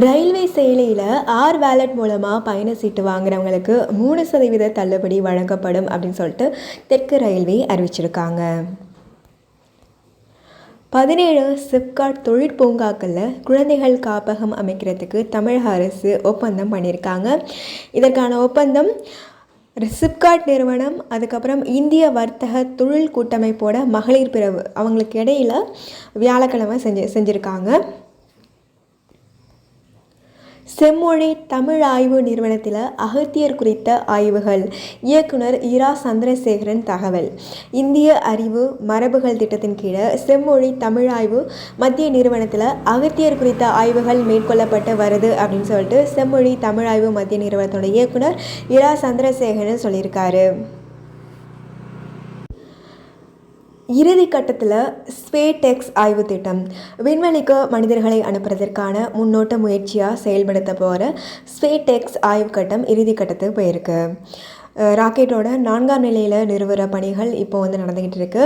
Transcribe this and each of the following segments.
Railway செயலியில் wallet மூலமாக பயண சீட்டு வாங்குறவங்களுக்கு 3% தள்ளுபடி வழங்கப்படும் அப்படின்னு சொல்லிட்டு தெற்கு ரயில்வே அறிவிச்சிருக்காங்க. 17 சிப்காட் தொழிற்பூங்காக்களில் குழந்தைகள் காப்பகம் அமைக்கிறதுக்கு தமிழக அரசு ஒப்பந்தம் பண்ணியிருக்காங்க. இதற்கான ஒப்பந்தம் சிப்காட் நிறுவனம், அதுக்கப்புறம் இந்திய வர்த்தக தொழில் கூட்டமைப்போட மகளிர் பிரிவு அவங்களுக்கு இடையில வியாழக்கிழமை செஞ்சுருக்காங்க. செம்மொழி தமிழ் ஆய்வு நிறுவனத்தில் அகத்தியர் குறித்த ஆய்வுகள். இயக்குனர் இரா சந்திரசேகரன் தகவல். இந்திய அறிவு மரபுகள் திட்டத்தின் கீழே செம்மொழி தமிழ் ஆய்வு மத்திய நிறுவனத்தில் அகத்தியர் குறித்த ஆய்வுகள் மேற்கொள்ளப்பட்டு வருது அப்படின்னு சொல்லிட்டு செம்மொழி தமிழ் ஆய்வு மத்திய நிறுவனத்தோட இயக்குனர் இரா சந்திரசேகரன் சொல்லியிருக்காரு. இறுதி கட்டத்தில் ஸ்பேடெக்ஸ் ஆய்வு திட்டம். விண்வெளிக்கு மனிதர்களை அனுப்புறதற்கான முன்னோட்ட முயற்சியாக செயல்படுத்த போகிற ஸ்பேடெக்ஸ் ஆய்வு கட்டம் இறுதி கட்டத்துக்கு போயிருக்கு. ராக்கெட்டோட 4ஆம் நிலையில் நிறுவுற பணிகள் இப்போ நடந்துக்கிட்டு இருக்கு.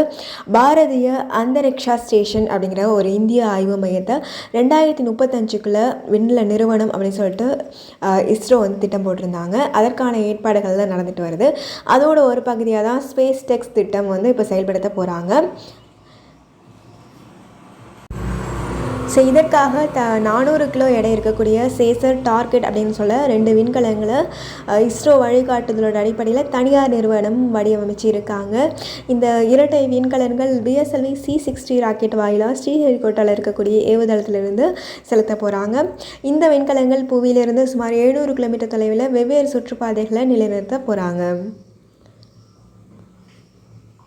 பாரதிய அந்தரிக்ஷா ஸ்டேஷன் அப்படிங்கிற ஒரு இந்திய ஆய்வு மையத்தை 2035 விண்ணில் நிறுவனம் அப்படின்னு சொல்லிட்டு இஸ்ரோ திட்டம் போட்டிருந்தாங்க. அதற்கான ஏற்பாடுகள் தான் நடந்துட்டு வருது. அதோட ஒரு பகுதியாக தான் ஸ்பேஸ் டெக்ஸ் திட்டம் இப்போ செயல்படுத்த போகிறாங்க. ஸோ இதற்காக 400 கிலோ எடை இருக்கக்கூடிய சேசர் டார்கெட் அப்படின்னு சொல்ல 2 விண்கலங்களை இஸ்ரோ வழிகாட்டுதலோட அடிப்படையில் தனியார் நிறுவனம் வடிவமைச்சு இருக்காங்க. இந்த இரட்டை விண்கலன்கள் BSLV C-60 ராக்கெட் வாயிலாக ஸ்ரீஹரிகோட்டாவில் இருக்கக்கூடிய ஏவுதளத்திலிருந்து செலுத்த போகிறாங்க. இந்த விண்கலங்கள் புவியிலிருந்து சுமார் 700 கிலோமீட்டர் தொலைவில் வெவ்வேறு சுற்றுப்பாதைகளை நிலைநிறுத்த போகிறாங்க.